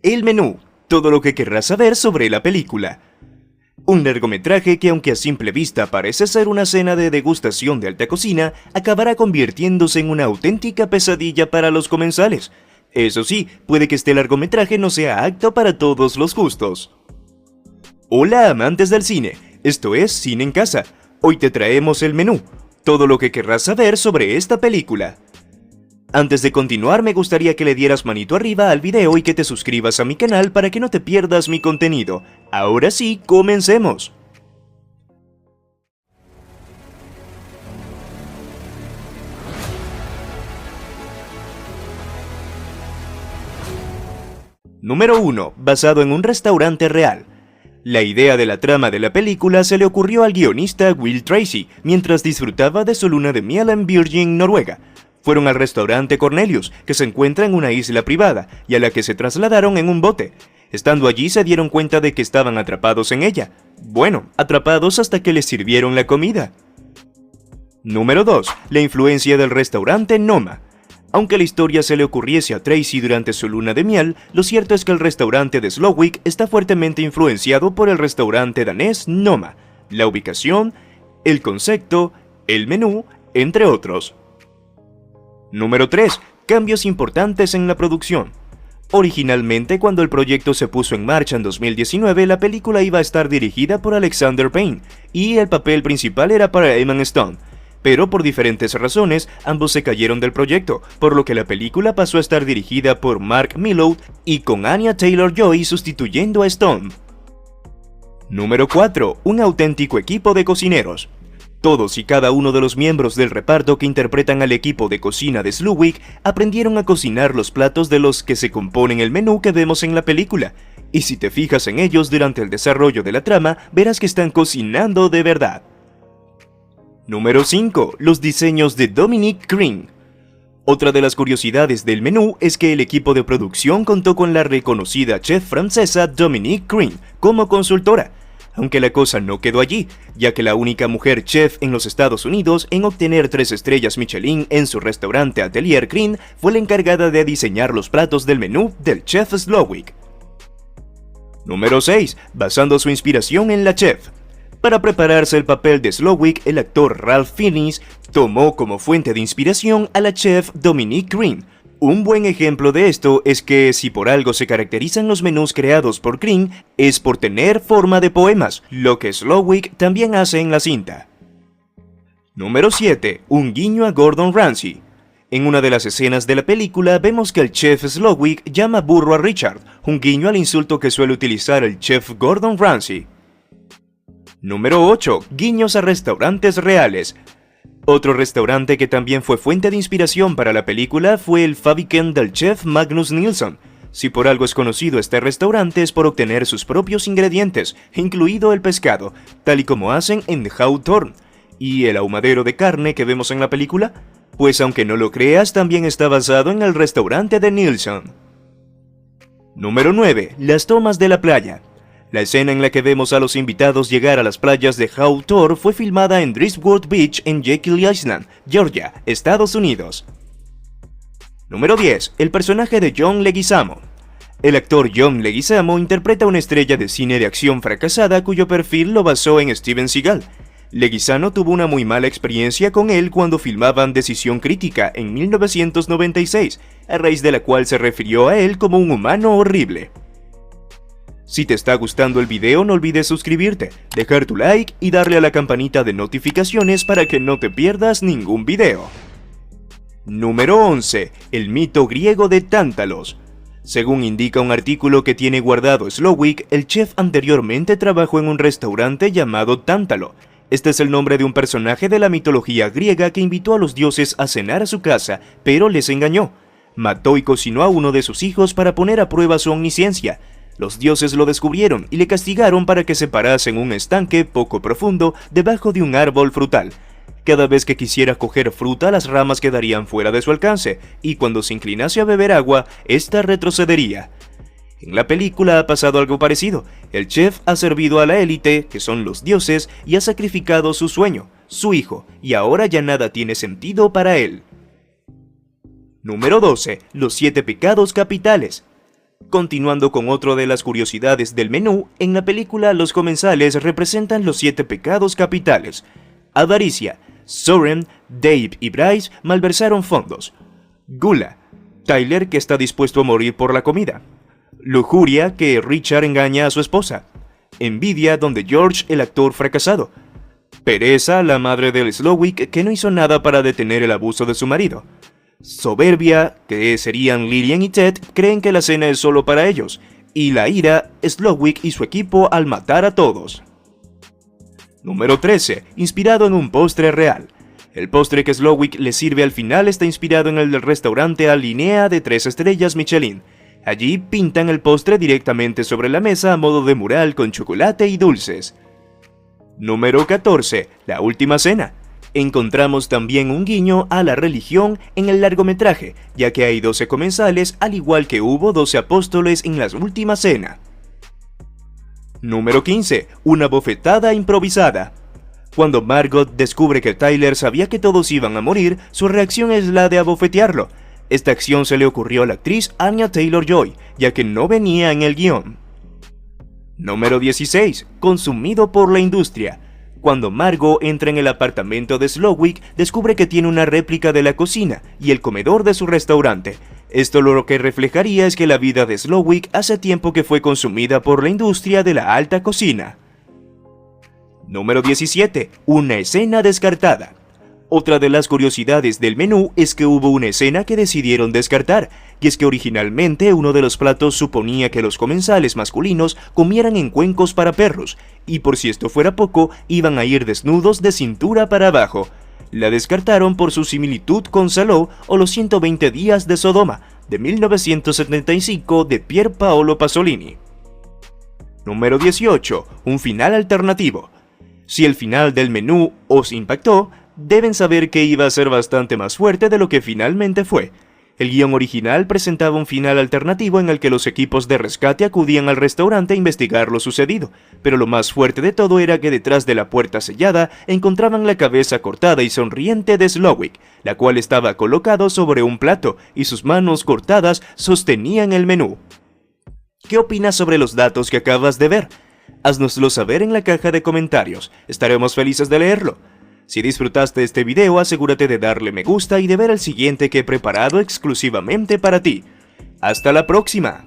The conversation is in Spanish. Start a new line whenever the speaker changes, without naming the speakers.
El menú, todo lo que querrás saber sobre la película. Un largometraje que, aunque a simple vista parece ser una cena de degustación de alta cocina, acabará convirtiéndose en una auténtica pesadilla para los comensales. Eso sí, puede que este largometraje no sea apto para todos los gustos. Hola amantes del cine, esto es Cine en Casa. Hoy te traemos el menú, todo lo que querrás saber sobre esta película. Antes de continuar, me gustaría que le dieras manito arriba al video y que te suscribas a mi canal para que no te pierdas mi contenido. Ahora sí, comencemos. Número 1. Basado en un restaurante real. La idea de la trama de la película se le ocurrió al guionista Will Tracy mientras disfrutaba de su luna de miel en Virgin, Noruega. Fueron al restaurante Cornelius, que se encuentra en una isla privada, y a la que se trasladaron en un bote. Estando allí se dieron cuenta de que estaban atrapados en ella. Bueno, atrapados hasta que les sirvieron la comida. Número 2. La influencia del restaurante Noma. Aunque la historia se le ocurriese a Tracy durante su luna de miel, lo cierto es que el restaurante de Slowik está fuertemente influenciado por el restaurante danés Noma, la ubicación, el concepto, el menú, entre otros. Número 3. Cambios importantes en la producción. Originalmente, cuando el proyecto se puso en marcha en 2019, la película iba a estar dirigida por Alexander Payne, y el papel principal era para Emma Stone. Pero por diferentes razones, ambos se cayeron del proyecto, por lo que la película pasó a estar dirigida por Mark Mylod y con Anya Taylor-Joy sustituyendo a Stone. Número 4. Un auténtico equipo de cocineros. Todos y cada uno de los miembros del reparto que interpretan al equipo de cocina de Slowik aprendieron a cocinar los platos de los que se componen el menú que vemos en la película, y si te fijas en ellos durante el desarrollo de la trama, verás que están cocinando de verdad. Número 5. Los diseños de Dominic Green. Otra de las curiosidades del menú es que el equipo de producción contó con la reconocida chef francesa Dominique Green como consultora. Aunque la cosa no quedó allí, ya que la única mujer chef en los Estados Unidos en obtener 3 estrellas Michelin en su restaurante Atelier Green fue la encargada de diseñar los platos del menú del chef Slowik. Número 6. Basando su inspiración en la chef. Para prepararse el papel de Slowik, el actor Ralph Fiennes tomó como fuente de inspiración a la chef Dominique Green. Un buen ejemplo de esto es que si por algo se caracterizan los menús creados por Green es por tener forma de poemas, lo que Slowik también hace en la cinta. Número 7. Un guiño a Gordon Ramsay. En una de las escenas de la película vemos que el chef Slowik llama burro a Richard, un guiño al insulto que suele utilizar el chef Gordon Ramsay. Número 8. Guiños a restaurantes reales. Otro restaurante que también fue fuente de inspiración para la película fue el Faviken del chef Magnus Nilsson. Si por algo es conocido este restaurante es por obtener sus propios ingredientes, incluido el pescado, tal y como hacen en Hawthorne. ¿Y el ahumadero de carne que vemos en la película? Pues aunque no lo creas, también está basado en el restaurante de Nilsson. Número 9. Las tomas de la playa. La escena en la que vemos a los invitados llegar a las playas de Hawthorne fue filmada en Driftwood Beach en Jekyll Island, Georgia, Estados Unidos. Número 10. El personaje de John Leguizamo. El actor John Leguizamo interpreta a una estrella de cine de acción fracasada cuyo perfil lo basó en Steven Seagal. Leguizamo tuvo una muy mala experiencia con él cuando filmaban Decisión Crítica en 1996, a raíz de la cual se refirió a él como un humano horrible. Si te está gustando el video, no olvides suscribirte, dejar tu like y darle a la campanita de notificaciones para que no te pierdas ningún video. Número 11. El mito griego de Tántalos. Según indica un artículo que tiene guardado Slowik, el chef anteriormente trabajó en un restaurante llamado Tántalo. Este es el nombre de un personaje de la mitología griega que invitó a los dioses a cenar a su casa, pero les engañó. Mató y cocinó a uno de sus hijos para poner a prueba su omnisciencia. Los dioses lo descubrieron y le castigaron para que se parase en un estanque poco profundo debajo de un árbol frutal. Cada vez que quisiera coger fruta, las ramas quedarían fuera de su alcance, y cuando se inclinase a beber agua, ésta retrocedería. En la película ha pasado algo parecido. El chef ha servido a la élite, que son los dioses, y ha sacrificado su sueño, su hijo, y ahora ya nada tiene sentido para él. Número 12. Los 7 pecados capitales. Continuando con otra de las curiosidades del menú, en la película los comensales representan los 7 pecados capitales. Avaricia, Soren, Dave y Bryce malversaron fondos. Gula, Tyler que está dispuesto a morir por la comida. Lujuria, que Richard engaña a su esposa. Envidia, donde George, el actor fracasado. Pereza, la madre del Slowick, que no hizo nada para detener el abuso de su marido. Soberbia, que serían Lillian y Ted, creen que la cena es solo para ellos. Y la ira, Slowick y su equipo al matar a todos. Número 13. Inspirado en un postre real. El postre que Slowick le sirve al final está inspirado en el del restaurante Alinea de 3 estrellas Michelin. Allí pintan el postre directamente sobre la mesa a modo de mural con chocolate y dulces. Número 14. La última cena. Encontramos también un guiño a la religión en el largometraje, ya que hay 12 comensales al igual que hubo 12 apóstoles en la última cena. Número 15. Una bofetada improvisada. Cuando Margot descubre que Tyler sabía que todos iban a morir, su reacción es la de abofetearlo. Esta acción se le ocurrió a la actriz Anya Taylor-Joy, ya que no venía en el guión. Número 16. Consumido por la industria. Cuando Margot entra en el apartamento de Slowick, descubre que tiene una réplica de la cocina y el comedor de su restaurante. Esto lo que reflejaría es que la vida de Slowick hace tiempo que fue consumida por la industria de la alta cocina. Número 17. Una escena descartada. Otra de las curiosidades del menú es que hubo una escena que decidieron descartar, y es que originalmente uno de los platos suponía que los comensales masculinos comieran en cuencos para perros, y por si esto fuera poco, iban a ir desnudos de cintura para abajo. La descartaron por su similitud con Salò o los 120 días de Sodoma, de 1975 de Pier Paolo Pasolini. Número 18. Un final alternativo. Si el final del menú os impactó, deben saber que iba a ser bastante más fuerte de lo que finalmente fue. El guión original presentaba un final alternativo en el que los equipos de rescate acudían al restaurante a investigar lo sucedido, pero lo más fuerte de todo era que detrás de la puerta sellada encontraban la cabeza cortada y sonriente de Slowick, la cual estaba colocado sobre un plato y sus manos cortadas sostenían el menú. ¿Qué opinas sobre los datos que acabas de ver? Haznoslo saber en la caja de comentarios, estaremos felices de leerlo. Si disfrutaste este video, asegúrate de darle me gusta y de ver el siguiente que he preparado exclusivamente para ti. ¡Hasta la próxima!